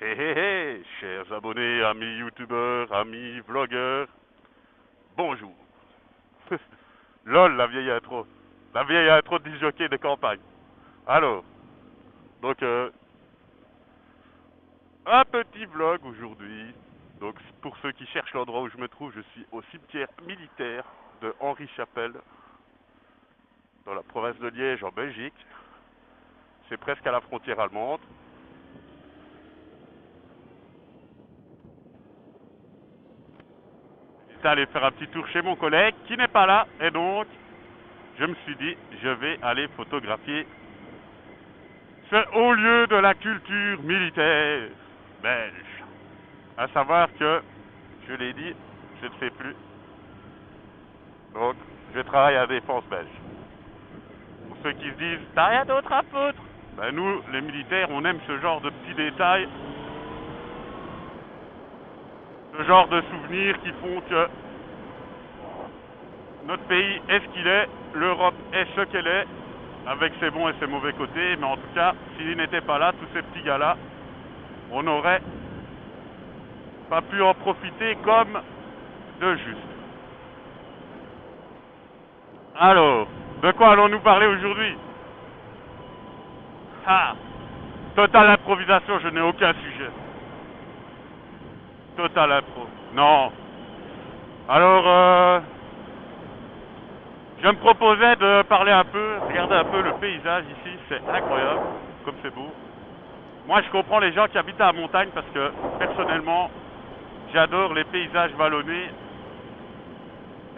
Hé hé hé, chers abonnés, amis youtubeurs, amis vlogueurs, bonjour. LOL, la vieille intro. La vieille intro de disjockey de campagne. Alors, donc, un petit vlog aujourd'hui. Donc, pour ceux qui cherchent l'endroit où je me trouve, je suis au cimetière militaire de Henri Chapelle, dans la province de Liège, en Belgique. C'est presque à la frontière allemande. J'étais allé faire un petit tour chez mon collègue qui n'est pas là, et donc je me suis dit je vais aller photographier ce haut lieu de la culture militaire belge. À savoir que, je l'ai dit, je ne sais plus, donc je travaille à la défense belge. Pour ceux qui se disent t'as rien d'autre à foutre, ben nous les militaires on aime ce genre de petits détails, ce genre de souvenirs qui font que notre pays est ce qu'il est, l'Europe est ce qu'elle est, avec ses bons et ses mauvais côtés, mais en tout cas, s'ils n'étaient pas là, tous ces petits gars-là, on n'aurait pas pu en profiter comme de juste. Alors, de quoi allons-nous parler aujourd'hui? Ah, totale improvisation, je n'ai aucun sujet. Totale impro. Non. Alors, je me proposais de parler un peu, regarder un peu le paysage ici, c'est incroyable, comme c'est beau. Moi, je comprends les gens qui habitent à la montagne parce que, personnellement, j'adore les paysages vallonnés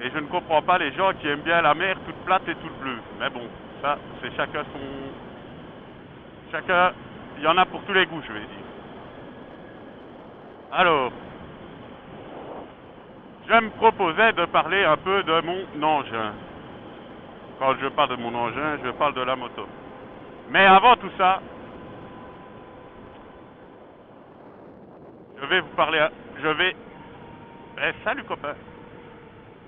et je ne comprends pas les gens qui aiment bien la mer toute plate et toute bleue. Mais bon, ça, c'est chacun son... Chacun... Il y en a pour tous les goûts, je vais dire. Alors, je me proposais de parler un peu de mon engin. Quand je parle de mon engin, je parle de la moto. Mais avant tout ça, je vais vous parler... Je vais... Eh, salut copain.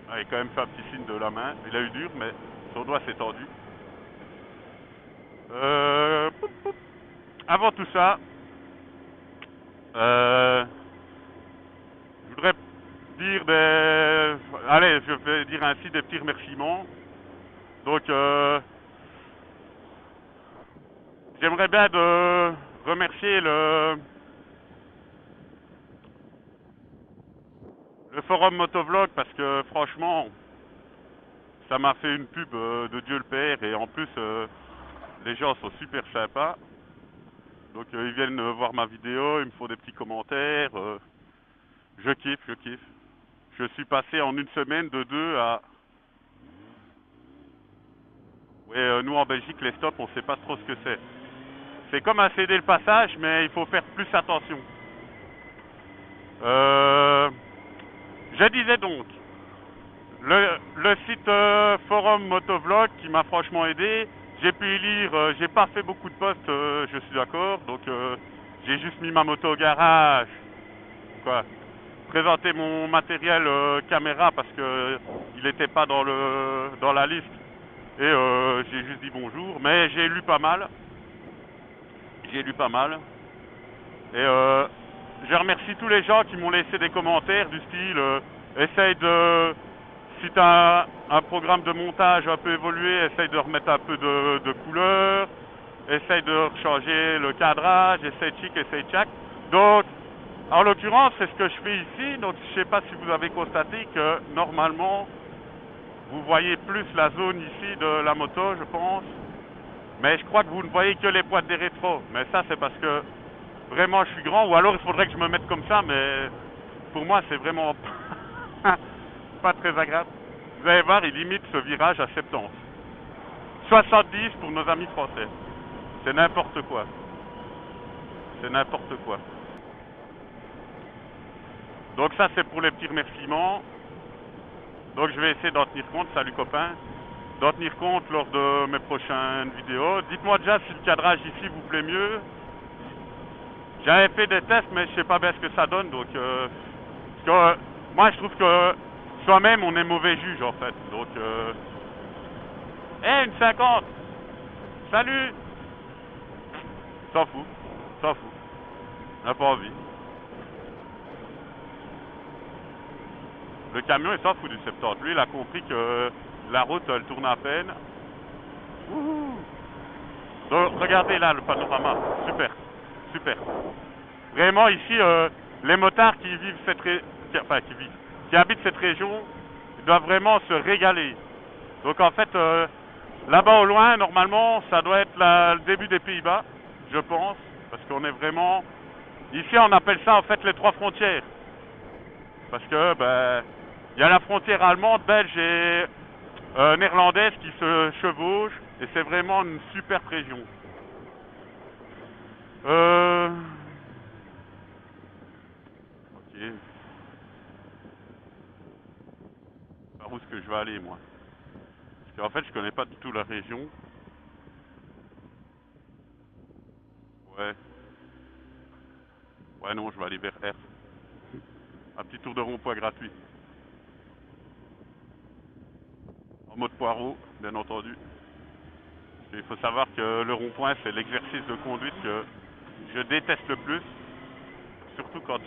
Il a quand même fait un petit signe de la main. Il a eu dur, mais son doigt s'est tendu. Poup, poup. Avant tout ça, je voudrais dire des... Allez, je vais dire ainsi des petits remerciements. Donc, j'aimerais bien de remercier le forum Motovlog parce que franchement, ça m'a fait une pub de Dieu le Père et en plus, les gens sont super sympas. Donc, ils viennent voir ma vidéo, ils me font des petits commentaires. Je kiffe, je kiffe. Je suis passé en une semaine de 2 à... Ouais, nous en Belgique, les stops, on sait pas trop ce que c'est. C'est comme un céder le passage, mais il faut faire plus attention. Je disais donc, le site forum Motovlog qui m'a franchement aidé, j'ai pu y lire, j'ai pas fait beaucoup de posts, je suis d'accord, donc j'ai juste mis ma moto au garage, quoi, présenter mon matériel caméra parce que il n'était pas dans la liste et j'ai juste dit bonjour, mais j'ai lu pas mal, et je remercie tous les gens qui m'ont laissé des commentaires du style essaye de, si tu as un programme de montage un peu évolué, essaye de remettre un peu de couleur, essaye de changer le cadrage, essaye chic, essaye tchac. Donc, en l'occurrence, c'est ce que je fais ici. Donc, je ne sais pas si vous avez constaté que normalement, vous voyez plus la zone ici de la moto, je pense. Mais je crois que vous ne voyez que les pointes des rétros. Mais ça, c'est parce que vraiment je suis grand, ou alors il faudrait que je me mette comme ça, mais pour moi c'est vraiment pas très agréable. Vous allez voir, il limite ce virage à 70. 70 pour nos amis français. C'est n'importe quoi. C'est n'importe quoi. Donc ça c'est pour les petits remerciements. Donc je vais essayer d'en tenir compte, salut copain, d'en tenir compte lors de mes prochaines vidéos. Dites-moi déjà si le cadrage ici vous plaît mieux. J'avais fait des tests, mais je sais pas bien ce que ça donne, donc parce que, moi je trouve que soi-même on est mauvais juge en fait, donc une 50. Salut. S'en fout, s'en fout. On n'a pas envie. Le camion, il s'en fout du 70. Lui, il a compris que la route, elle tourne à peine. Wouhou. Donc, regardez là, le panorama. Super. Super. Vraiment, ici, les motards qui vivent cette qui habitent cette région, ils doivent vraiment se régaler. Donc, en fait, là-bas au loin, normalement, ça doit être le début des Pays-Bas, je pense. Parce qu'on est vraiment... Ici, on appelle ça, en fait, les trois frontières. Parce que, ben... il y a la frontière allemande, belge et néerlandaise qui se chevauchent. Et c'est vraiment une super région. Ok. Par où est-ce que je vais aller, moi? Parce qu'en fait, je connais pas du tout la région. Ouais. Ouais, non, je vais aller vers R. Un petit tour de rond-point gratuit. En mode poireau, bien entendu. Il faut savoir que le rond-point, c'est l'exercice de conduite que je déteste le plus. Surtout quand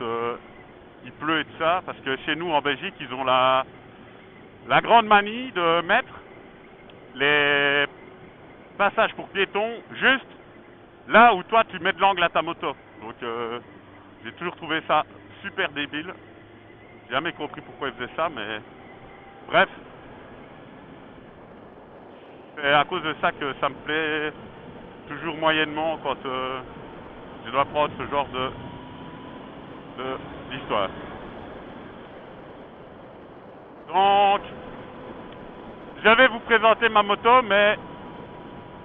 il pleut et tout ça. Parce que chez nous, en Belgique, ils ont la grande manie de mettre les passages pour piétons juste là où toi, tu mets de l'angle à ta moto. Donc, j'ai toujours trouvé ça super débile. J'ai jamais compris pourquoi ils faisaient ça, mais... Bref. C'est à cause de ça que ça me plaît toujours moyennement quand je dois prendre ce genre d'histoire. Donc, je vais vous présenter ma moto, mais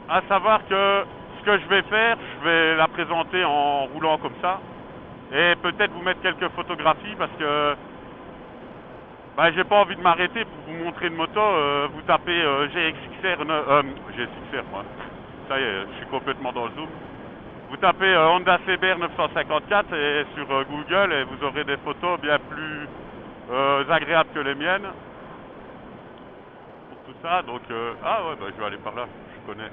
à savoir que ce que je vais faire, je vais la présenter en roulant comme ça. Et peut-être vous mettre quelques photographies parce que bah, j'ai pas envie de m'arrêter pour vous montrer une moto. Vous tapez GSXR, GSXR moi. Ça y est, je suis complètement dans le zoom. Vous tapez Honda CBR 954 et sur Google et vous aurez des photos bien plus agréables que les miennes. Pour tout ça, donc... ah ouais, bah, je vais aller par là, je connais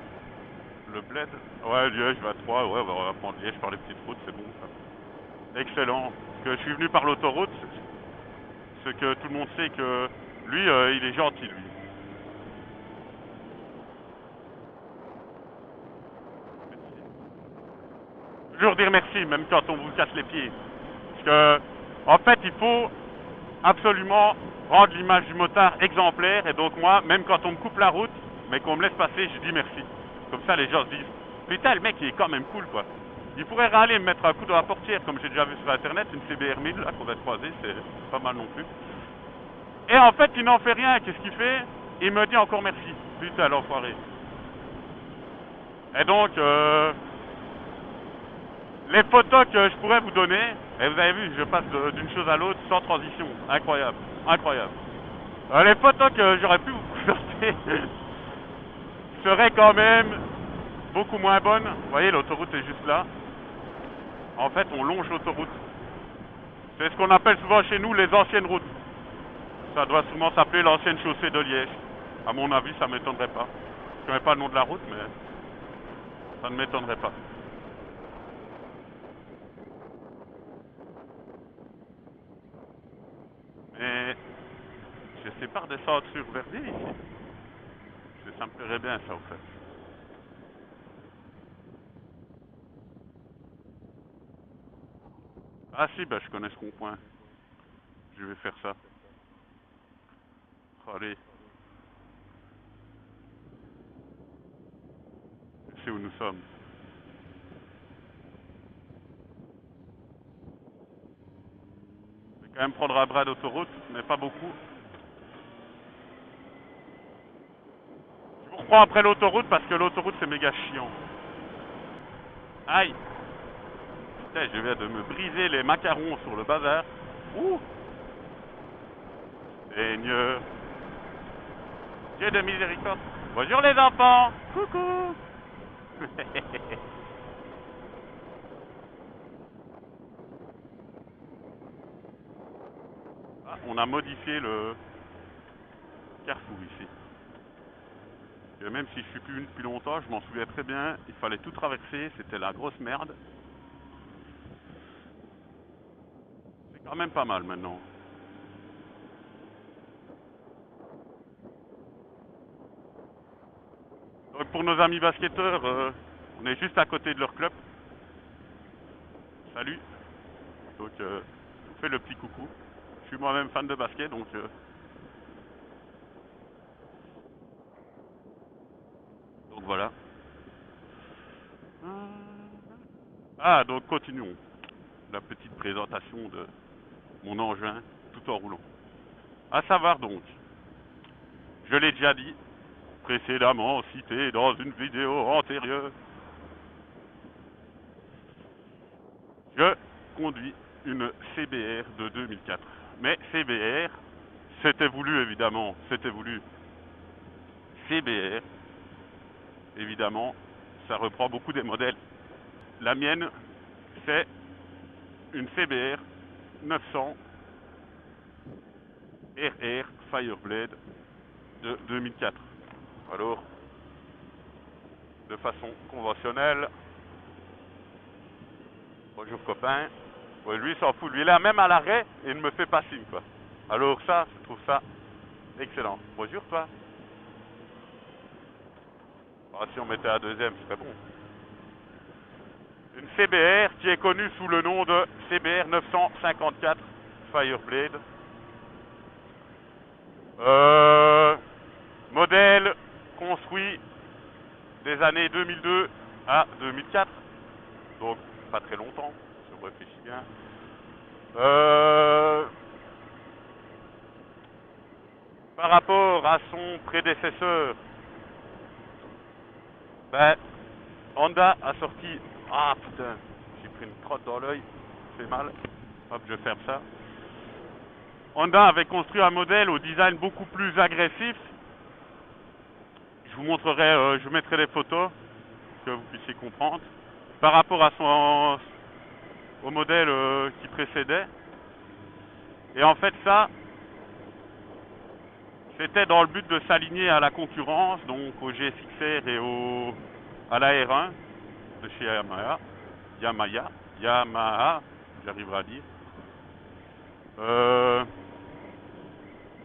le bled. Ouais, Liège, je vais à 3, ouais, on va prendre Liège par les petites routes, c'est bon ça. Excellent. Parce que je suis venu par l'autoroute, ce que tout le monde sait que lui, il est gentil, lui. Toujours dire merci, même quand on vous casse les pieds. Parce que, en fait, il faut absolument rendre l'image du motard exemplaire. Et donc moi, même quand on me coupe la route, mais qu'on me laisse passer, je dis merci. Comme ça, les gens se disent, putain, le mec, il est quand même cool, quoi. Il pourrait râler, me mettre un coup dans la portière, comme j'ai déjà vu sur Internet, une CBR 1000, là, qu'on va croiser, c'est pas mal non plus. Et en fait, il n'en fait rien. Qu'est-ce qu'il fait? Il me dit encore merci. Putain, l'enfoiré. Et donc, les photos que je pourrais vous donner, et vous avez vu, je passe d'une chose à l'autre sans transition. Incroyable. Incroyable. Les photos que j'aurais pu vous présenter seraient quand même beaucoup moins bonnes. Vous voyez, l'autoroute est juste là. En fait, on longe l'autoroute. C'est ce qu'on appelle souvent chez nous les anciennes routes. Ça doit sûrement s'appeler l'ancienne chaussée de Liège. À mon avis, ça ne m'étonnerait pas. Je ne connais pas le nom de la route, mais ça ne m'étonnerait pas. Mais je ne sais pas redescendre sur Verdier ici. Ça me plairait bien ça, en fait. Ah si, bah je connais ce rond-point. Je vais faire ça. Allez. Je sais où nous sommes. Je vais quand même prendre un bras d'autoroute, mais pas beaucoup. Je vous reprends après l'autoroute parce que l'autoroute c'est méga chiant. Aïe. Putain, je viens de me briser les macarons sur le bazar. Ouh. Seigneur. Dieu de miséricorde. Bonjour les enfants. Coucou. Ah, on a modifié le carrefour ici. Et même si je suis plus venu depuis longtemps, je m'en souviens très bien. Il fallait tout traverser, c'était la grosse merde. Quand même pas mal maintenant. Donc pour nos amis basketteurs, on est juste à côté de leur club. Salut. Donc je vous fais le petit coucou. Je suis moi-même fan de basket, donc voilà. Ah, donc continuons la petite présentation de mon engin tout en roulant. À savoir donc, je l'ai déjà dit précédemment cité dans une vidéo antérieure, je conduis une CBR de 2004. Mais CBR, c'était voulu évidemment, c'était voulu. CBR, évidemment, ça reprend beaucoup des modèles. La mienne, c'est une CBR 900 RR Fireblade de 2004. Alors, de façon conventionnelle, bonjour copain. Ouais, lui, il s'en fout. Lui, il est même à l'arrêt et il ne me fait pas signe, quoi. Alors ça, je trouve ça excellent. Bonjour, toi. Ah, si on mettait à deuxième, ce serait bon. Une CBR qui est connue sous le nom de CBR 954 Fireblade. Modèle construit des années 2002 à 2004. Donc, pas très longtemps, si on réfléchit bien. Par rapport à son prédécesseur, ben, Honda a sorti... Ah putain, j'ai pris une crotte dans l'œil, ça fait mal. Hop, je ferme ça. Honda avait construit un modèle au design beaucoup plus agressif. Je vous montrerai, je vous mettrai des photos pour que vous puissiez comprendre. Par rapport à au modèle qui précédait. Et en fait ça, c'était dans le but de s'aligner à la concurrence, donc au GSX-R et à la R1 de chez Yamaha, j'arriverai à dire.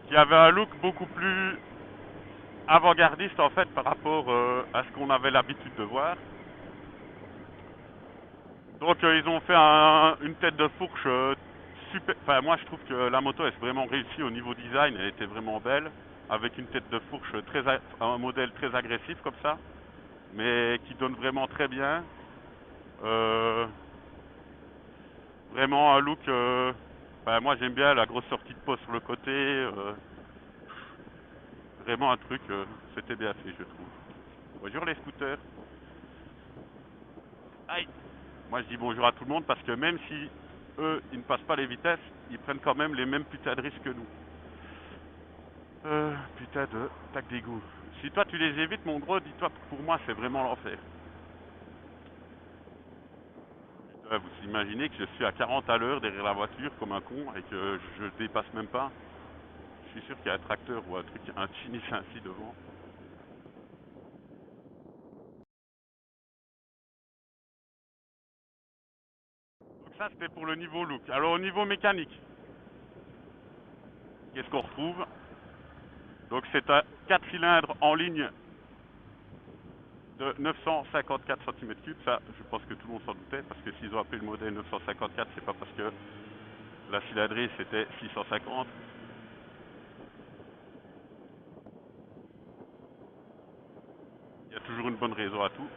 Qui avait un look beaucoup plus avant-gardiste en fait par rapport à ce qu'on avait l'habitude de voir. Donc ils ont fait une tête de fourche super. Enfin moi je trouve que la moto est vraiment réussie au niveau design, elle était vraiment belle, avec une tête de fourche un modèle très agressif comme ça, mais qui donne vraiment très bien. Vraiment un look. Moi j'aime bien la grosse sortie de peau sur le côté. Vraiment un truc, c'était bien fait je trouve. Bonjour les scooters. Aïe. Moi je dis bonjour à tout le monde parce que même si eux ils ne passent pas les vitesses, ils prennent quand même les mêmes putains de risques que nous. Putain de tac d'égout. Si toi tu les évites mon gros, dis-toi que pour moi c'est vraiment l'enfer. Vous imaginez que je suis à 40 à l'heure derrière la voiture comme un con et que je dépasse même pas. Je suis sûr qu'il y a un tracteur ou un truc, un Chinis ainsi devant. Donc ça c'était pour le niveau look. Alors au niveau mécanique, qu'est-ce qu'on retrouve? Donc c'est un 4 cylindres en ligne de 954 cm3. Ça, je pense que tout le monde s'en doutait, parce que s'ils ont appelé le modèle 954, c'est pas parce que la cylindrée c'était 650. Il y a toujours une bonne raison à tout.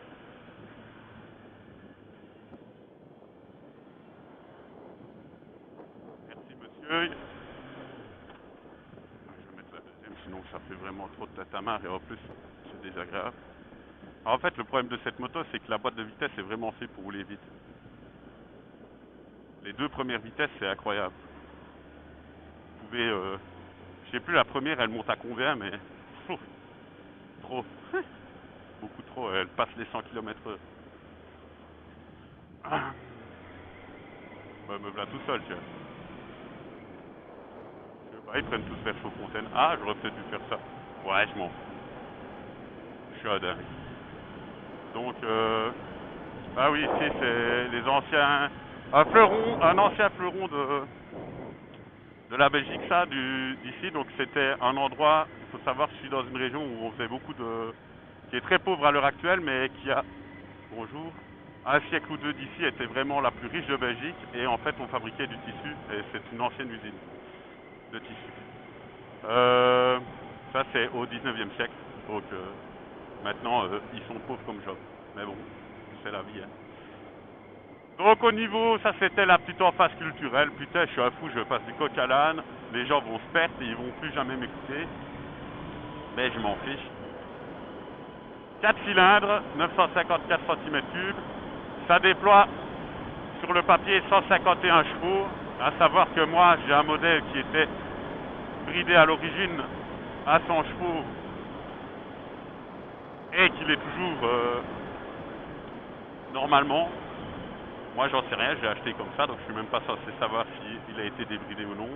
Merci monsieur. Je vais mettre la deuxième, sinon ça fait vraiment trop de tatamar et en plus c'est désagréable. En fait, le problème de cette moto, c'est que la boîte de vitesse est vraiment faite pour rouler vite. Les deux premières vitesses, c'est incroyable. Vous pouvez, je sais plus la première, elle monte à combien, mais trop, beaucoup trop. Elle passe les 100 km/h. Ah. Bah, me voilà tout seul, tiens. Je sais pas, ils prennent tous faire chaud fontaine. Ah, j'aurais peut-être dû faire ça. Ouais, je m'en fous. Je suis un dingue. Donc, ah oui, ici, c'est les anciens. Un ancien fleuron de la Belgique, ça, d'ici. Donc c'était un endroit, il faut savoir que je suis dans une région où on faisait beaucoup de... qui est très pauvre à l'heure actuelle, mais qui a, bonjour, un siècle ou deux d'ici était vraiment la plus riche de Belgique. Et en fait, on fabriquait du tissu, et c'est une ancienne usine de tissu. Ça, c'est au 19e siècle. Donc maintenant, ils sont pauvres comme job. Mais bon, c'est la vie. Hein. Donc au niveau, ça c'était la petite emphase culturelle. Putain, je suis un fou, je passe du coq à l'âne. Les gens vont se perdre et ils vont plus jamais m'écouter. Mais je m'en fiche. 4 cylindres, 954 cm3. Ça déploie sur le papier 151 chevaux. À savoir que moi, j'ai un modèle qui était bridé à l'origine à 100 chevaux et qu'il est toujours normalement. Moi, j'en sais rien, je l'ai acheté comme ça, donc je suis même pas censé savoir s'il a été débridé ou non.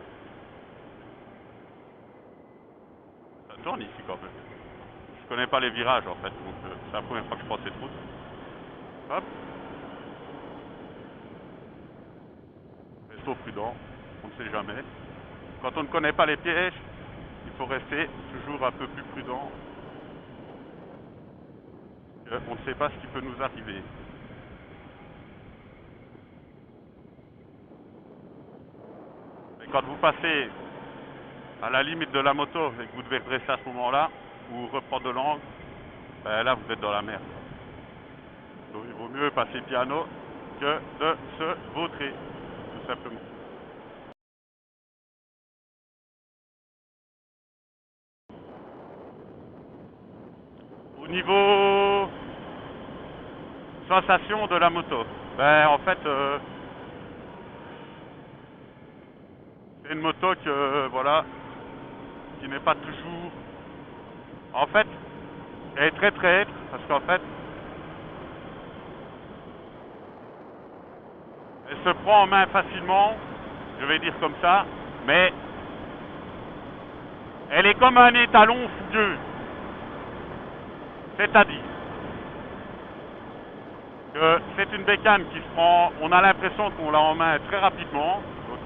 Ça tourne ici quand même. Je connais pas les virages en fait, donc c'est la première fois que je prends cette route. Hop. Restons prudents, on ne sait jamais. Quand on ne connaît pas les pièges, il faut rester toujours un peu plus prudent. On ne sait pas ce qui peut nous arriver. Et quand vous passez à la limite de la moto et que vous devez dresser à ce moment-là, ou reprendre de l'angle, ben là vous êtes dans la merde. Donc il vaut mieux passer piano que de se vautrer, tout simplement. Au niveau sensation de la moto, ben en fait c'est une moto que voilà, qui n'est pas toujours. En fait, elle est très traître parce qu'en fait, elle se prend en main facilement, je vais dire comme ça, mais elle est comme un étalon fougueux. C'est-à-dire que c'est une bécane qui se prend, on a l'impression qu'on l'a en main très rapidement, donc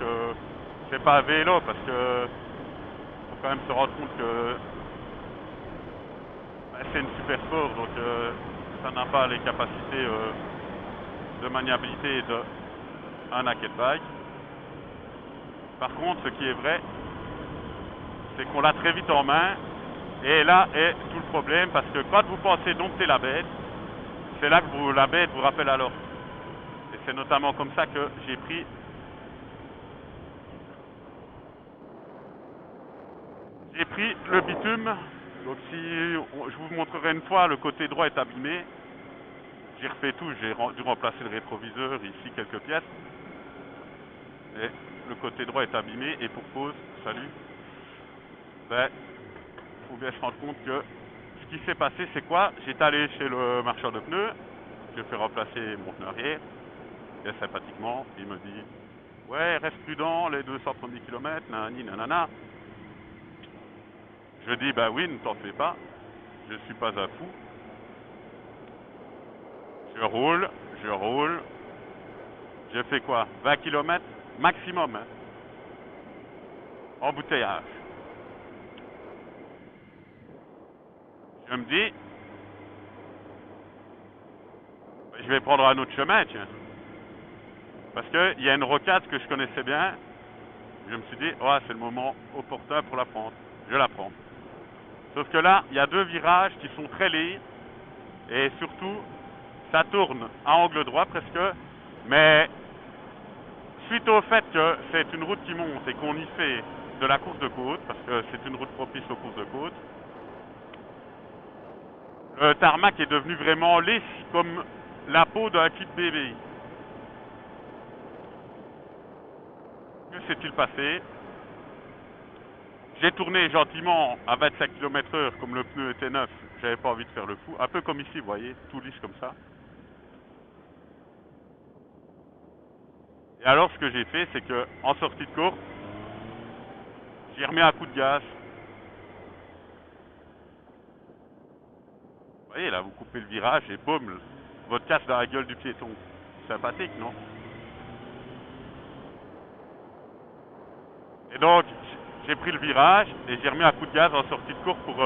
c'est pas un vélo parce que faut quand même se rendre compte que c'est une super sport, donc ça n'a pas les capacités de maniabilité d'un naked bike. Par contre, ce qui est vrai, c'est qu'on l'a très vite en main, et là est tout le problème, parce que quand vous pensez dompter la bête, c'est là que la bête vous rappelle à l'ordre. Et c'est notamment comme ça que j'ai pris le bitume. Donc si je vous montrerai une fois, le côté droit est abîmé. J'ai refait tout, j'ai dû remplacer le rétroviseur, ici quelques pièces. Et le côté droit est abîmé, et pour cause, salut, ben, faut bien se rendre compte que ce qui s'est passé, c'est quoi? J'étais allé chez le marchand de pneus, je fais remplacer mon pneu arrière, et sympathiquement, il me dit ouais, reste prudent, les 200 premiers kilomètres, nanani, nanana. Je dis bah oui, ne t'en fais pas, je suis pas un fou. Je roule, je fais quoi? 20 kilomètres maximum, hein, embouteillage. Je me dis, je vais prendre un autre chemin, tiens. Parce qu'il y a une rocade que je connaissais bien. Je me suis dit, oh, c'est le moment opportun pour la prendre. Je la prends. Sauf que là, il y a deux virages qui sont très laids. Et surtout, ça tourne à angle droit presque. Mais suite au fait que c'est une route qui monte et qu'on y fait de la course de côte, parce que c'est une route propice aux courses de côte, le tarmac est devenu vraiment lisse comme la peau d'un kit bébé. Que s'est-il passé? J'ai tourné gentiment à 25 km/h, comme le pneu était neuf, j'avais pas envie de faire le fou. Un peu comme ici, vous voyez, tout lisse comme ça. Et alors, ce que j'ai fait, c'est que en sortie de course, j'ai remis un coup de gaz. Vous voyez, là, vous coupez le virage et boum, votre casse dans la gueule du piéton. Sympathique, non? Et donc, j'ai pris le virage et j'ai remis un coup de gaz en sortie de cours pour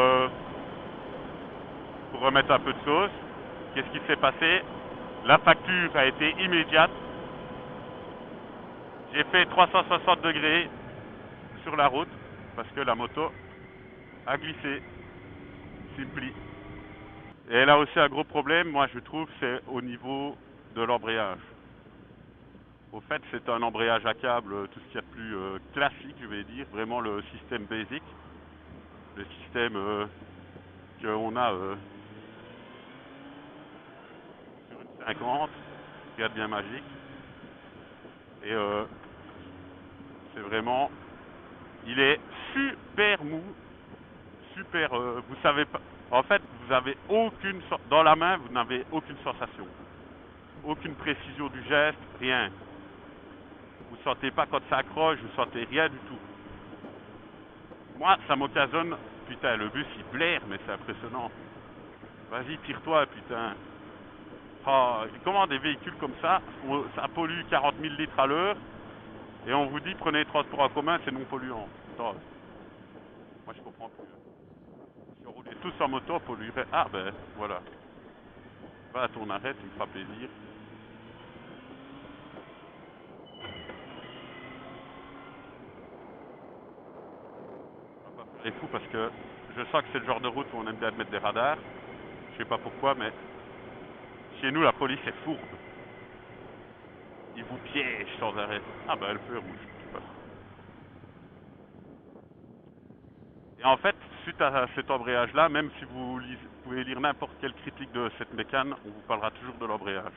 remettre un peu de sauce. Qu'est-ce qui s'est passé? La facture a été immédiate. J'ai fait 360 degrés sur la route parce que la moto a glissé. Simpli. Et elle a aussi un gros problème, moi je trouve, c'est au niveau de l'embrayage. Au fait, c'est un embrayage à câble, tout ce qu'il y a de plus classique, je vais dire, vraiment le système basic, le système qu'on a sur une 50, regarde bien magique. Et c'est vraiment, il est super mou, super, vous savez pas, en fait, vous avez aucune, dans la main, vous n'avez aucune sensation, aucune précision du geste, rien. Vous sentez pas quand ça accroche, vous sentez rien du tout. Moi, ça m'occasionne, putain, le bus il blaire, mais c'est impressionnant. Vas-y, tire-toi, putain. Oh, comment des véhicules comme ça, ça pollue 40 000 litres à l'heure, et on vous dit prenez les transports en commun, c'est non polluant. Attends, moi je comprends plus. Si on roulait tous en moto, on polluerait. Ah ben, voilà. Va à ton arrêt, tu me feras plaisir. On va pas faire les fous parce que je sens que c'est le genre de route où on aime bien mettre des radars. Je sais pas pourquoi, mais chez nous, la police est fourbe. Ils vous piègent sans arrêt. Ah bah, le feu est rouge. Je sais pas. Et en fait, suite à cet embrayage-là, même si vous pouvez lire n'importe quelle critique de cette mécane, on vous parlera toujours de l'embrayage.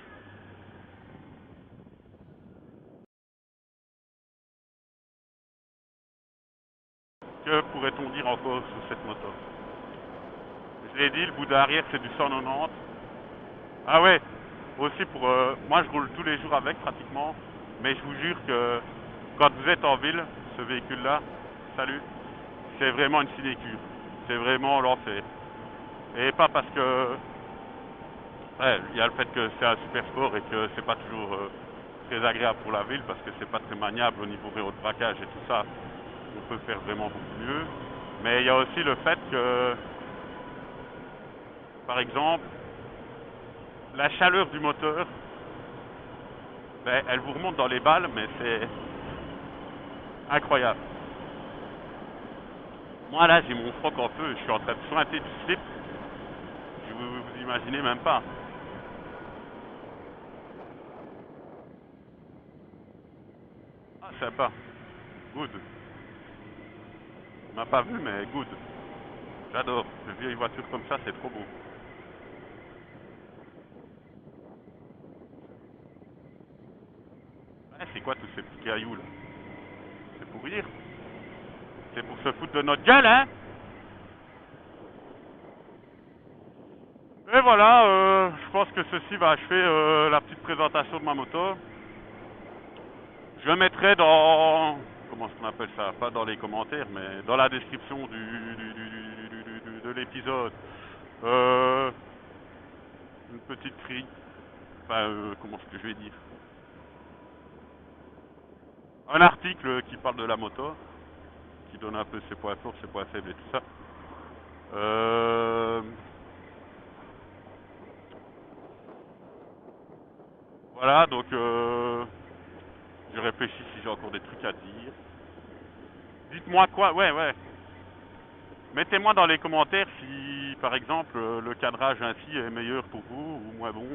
Que pourrait-on dire encore sur cette moto? Je l'ai dit, le bout d'arrière, c'est du 190. Ah ouais, aussi pour... moi, je roule tous les jours avec, pratiquement. Mais je vous jure que quand vous êtes en ville, ce véhicule-là, salut, c'est vraiment une sinécure. C'est vraiment l'enfer. Et pas parce que... Ouais, il y a le fait que c'est un super sport et que c'est pas toujours très agréable pour la ville parce que c'est pas très maniable au niveau vélo de braquage et tout ça. On peut faire vraiment beaucoup mieux. Mais il y a aussi le fait que, par exemple, la chaleur du moteur, ben, elle vous remonte dans les balles, mais c'est incroyable. Moi là, j'ai mon froc en feu, je suis en train de sointer du slip, vous imaginez même pas. Ah, sympa, good. On m'a pas vu, mais good. J'adore. Les vieilles voitures comme ça, c'est trop beau. Ouais, c'est quoi tous ces petits cailloux là? C'est pour rire? C'est pour se foutre de notre gueule, hein? Et voilà, je pense que ceci va achever la petite présentation de ma moto. Je mettrai dans... Comment est-ce qu'on appelle ça? Pas dans les commentaires, mais dans la description de l'épisode. Euh, une petite grille. Enfin, comment est-ce que je vais dire? Un article qui parle de la moto, qui donne un peu ses points forts, ses points faibles et tout ça. Voilà, donc je réfléchis si j'ai encore des trucs à dire. Dites-moi quoi, ouais, ouais. Mettez-moi dans les commentaires si, par exemple, le cadrage ainsi est meilleur pour vous ou moins bon.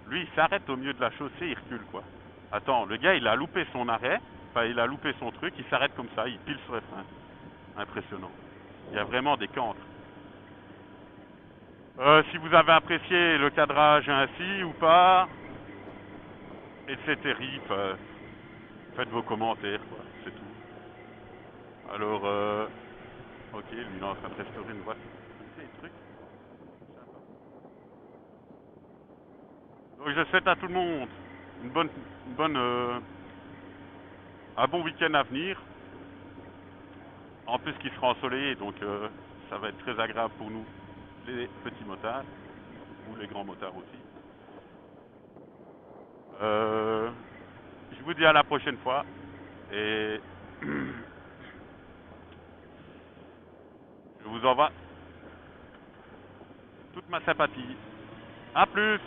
Lui, il s'arrête au milieu de la chaussée, il recule, quoi. Attends, le gars, il a loupé son arrêt, enfin, il a loupé son truc, il s'arrête comme ça, il pile sur les freins. Impressionnant. Il y a vraiment des cancres. Si vous avez apprécié le cadrage ainsi ou pas, etc., faites vos commentaires, quoi, c'est tout. Alors, ok, lui, il est en train de restaurer une voiture. Des trucs. Donc je souhaite à tout le monde une bonne, un bon week-end à venir. En plus qu'il sera ensoleillé, donc ça va être très agréable pour nous, les petits motards, ou les grands motards aussi. Je vous dis à la prochaine fois, et vous envoie toute ma sympathie. A plus.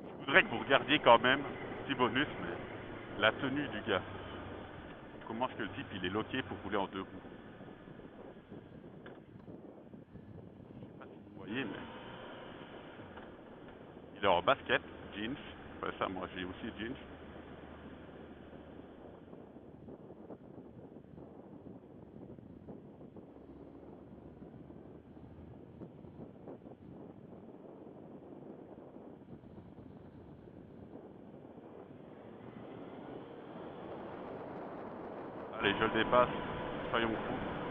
Je voudrais que vous regardiez quand même, petit bonus, mais la tenue du gars. Comment est-ce que le type il est loqué pour rouler en deux roues? Je sais pas si vous voyez, mais il est en basket, jeans. Ouais, ça, moi j'ai aussi jeans. Allez, je le dépasse. Soyons fous.